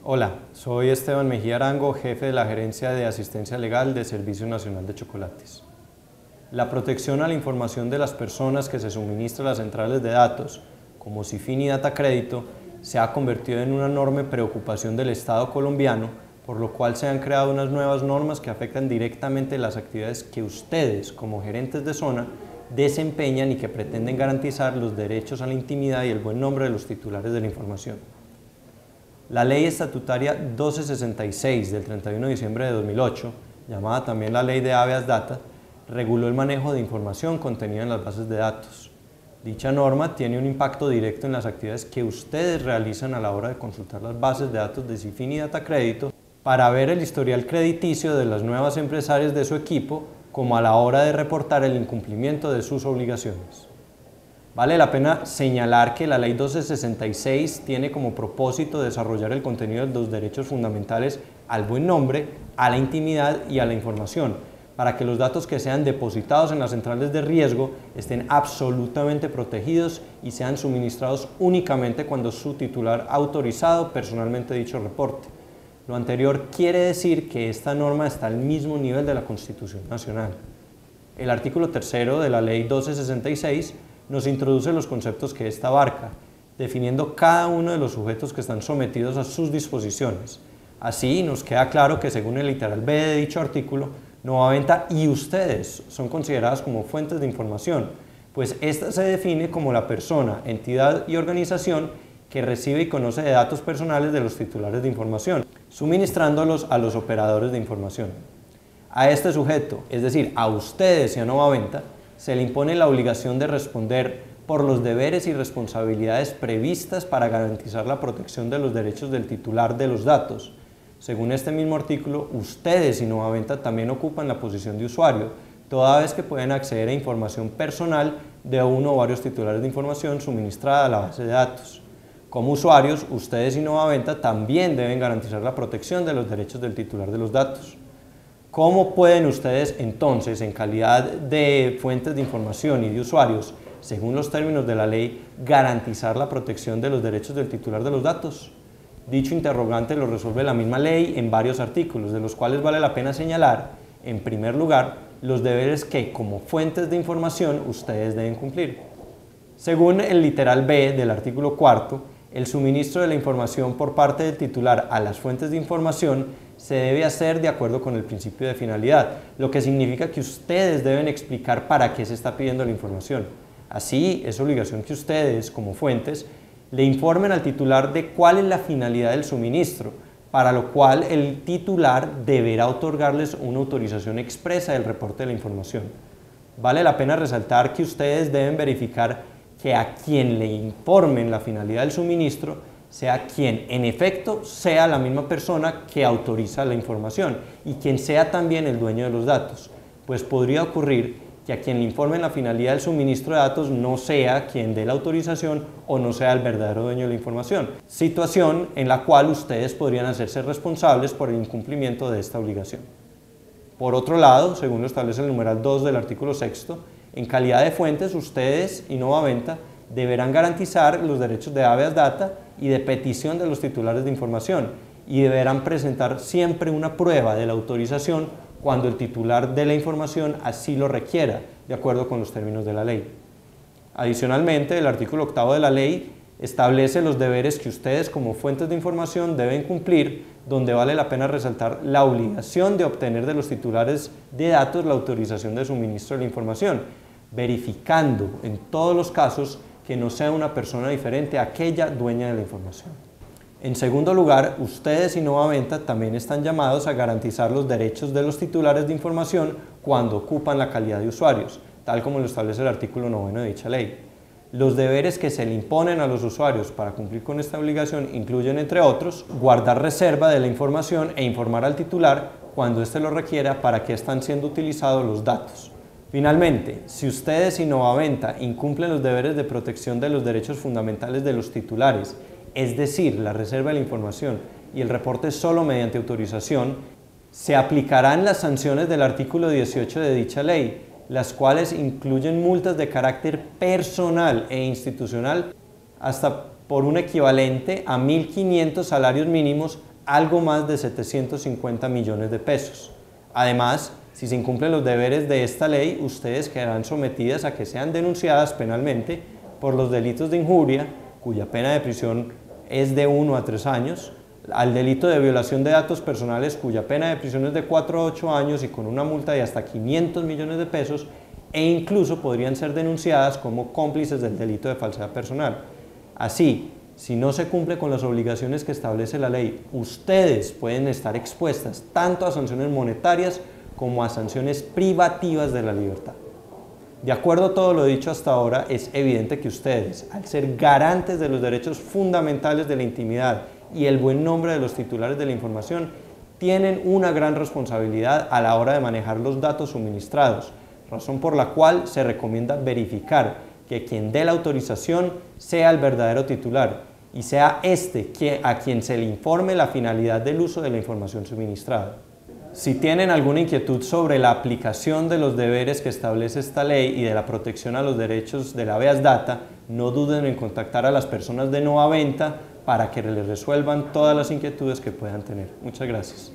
Hola, soy Esteban Mejía Arango, jefe de la Gerencia de Asistencia Legal de Servicio Nacional de Chocolates. La protección a la información de las personas que se suministra a las centrales de datos, como Cifin y Datacrédito, se ha convertido en una enorme preocupación del Estado colombiano, por lo cual se han creado unas nuevas normas que afectan directamente las actividades que ustedes, como gerentes de zona, desempeñan y que pretenden garantizar los derechos a la intimidad y el buen nombre de los titulares de la información. La Ley Estatutaria 1266 del 31 de diciembre de 2008, llamada también la Ley de Habeas Data, reguló el manejo de información contenida en las bases de datos. Dicha norma tiene un impacto directo en las actividades que ustedes realizan a la hora de consultar las bases de datos de Cifin y Datacrédito para ver el historial crediticio de las nuevas empresarias de su equipo, como a la hora de reportar el incumplimiento de sus obligaciones. Vale la pena señalar que la Ley 1266 tiene como propósito desarrollar el contenido de los derechos fundamentales al buen nombre, a la intimidad y a la información, para que los datos que sean depositados en las centrales de riesgo estén absolutamente protegidos y sean suministrados únicamente cuando su titular ha autorizado personalmente dicho reporte. Lo anterior quiere decir que esta norma está al mismo nivel de la Constitución Nacional. El artículo 3 de la Ley 1266 nos introduce los conceptos que ésta abarca, definiendo cada uno de los sujetos que están sometidos a sus disposiciones. Así nos queda claro que según el literal B de dicho artículo, Novaventa y ustedes son consideradas como fuentes de información, pues esta se define como la persona, entidad y organización que recibe y conoce de datos personales de los titulares de información, suministrándolos a los operadores de información. A este sujeto, es decir, a ustedes y a Novaventa, se le impone la obligación de responder por los deberes y responsabilidades previstas para garantizar la protección de los derechos del titular de los datos. Según este mismo artículo, ustedes y Novaventa también ocupan la posición de usuario, toda vez que pueden acceder a información personal de uno o varios titulares de información suministrada a la base de datos. Como usuarios, ustedes y Novaventa también deben garantizar la protección de los derechos del titular de los datos. ¿Cómo pueden ustedes entonces, en calidad de fuentes de información y de usuarios, según los términos de la ley, garantizar la protección de los derechos del titular de los datos? Dicho interrogante lo resuelve la misma ley en varios artículos, de los cuales vale la pena señalar, en primer lugar, los deberes que, como fuentes de información, ustedes deben cumplir. Según el literal B del artículo 4, el suministro de la información por parte del titular a las fuentes de información se debe hacer de acuerdo con el principio de finalidad, lo que significa que ustedes deben explicar para qué se está pidiendo la información. Así, es obligación que ustedes, como fuentes, le informen al titular de cuál es la finalidad del suministro, para lo cual el titular deberá otorgarles una autorización expresa del reporte de la información. Vale la pena resaltar que ustedes deben verificar que a quien le informen la finalidad del suministro sea quien en efecto sea la misma persona que autoriza la información y quien sea también el dueño de los datos, pues podría ocurrir que a quien le informen la finalidad del suministro de datos no sea quien dé la autorización o no sea el verdadero dueño de la información, situación en la cual ustedes podrían hacerse responsables por el incumplimiento de esta obligación. Por otro lado, según lo establece el numeral 2 del artículo 6, en calidad de fuentes, ustedes y Novaventa deberán garantizar los derechos de habeas data y de petición de los titulares de información y deberán presentar siempre una prueba de la autorización cuando el titular de la información así lo requiera, de acuerdo con los términos de la ley. Adicionalmente, el artículo 8 de la ley establece los deberes que ustedes como fuentes de información deben cumplir, donde vale la pena resaltar la obligación de obtener de los titulares de datos la autorización de suministro de la información, verificando en todos los casos que no sea una persona diferente a aquella dueña de la información. En segundo lugar, ustedes y Novaventa también están llamados a garantizar los derechos de los titulares de información cuando ocupan la calidad de usuarios, tal como lo establece el artículo 9 de dicha ley. Los deberes que se le imponen a los usuarios para cumplir con esta obligación incluyen, entre otros, guardar reserva de la información e informar al titular cuando éste lo requiera para qué están siendo utilizados los datos. Finalmente, si ustedes y Novaventa incumplen los deberes de protección de los derechos fundamentales de los titulares, es decir, la reserva de la información y el reporte solo mediante autorización, se aplicarán las sanciones del artículo 18 de dicha ley, las cuales incluyen multas de carácter personal e institucional hasta por un equivalente a 1.500 salarios mínimos algo más de 750 millones de pesos. Además, si se incumplen los deberes de esta ley, ustedes quedarán sometidas a que sean denunciadas penalmente por los delitos de injuria, cuya pena de prisión es de 1 a 3 años, al delito de violación de datos personales, cuya pena de prisión es de 4 a 8 años y con una multa de hasta 500 millones de pesos, e incluso podrían ser denunciadas como cómplices del delito de falsedad personal. Así, si no se cumple con las obligaciones que establece la ley, ustedes pueden estar expuestas tanto a sanciones monetarias como a sanciones privativas de la libertad. De acuerdo a todo lo dicho hasta ahora, es evidente que ustedes, al ser garantes de los derechos fundamentales de la intimidad y el buen nombre de los titulares de la información, tienen una gran responsabilidad a la hora de manejar los datos suministrados, razón por la cual se recomienda verificar que quien dé la autorización sea el verdadero titular y sea a quien se le informe la finalidad del uso de la información suministrada. Si tienen alguna inquietud sobre la aplicación de los deberes que establece esta ley y de la protección a los derechos del habeas data, no duden en contactar a las personas de Novaventa para que les resuelvan todas las inquietudes que puedan tener. Muchas gracias.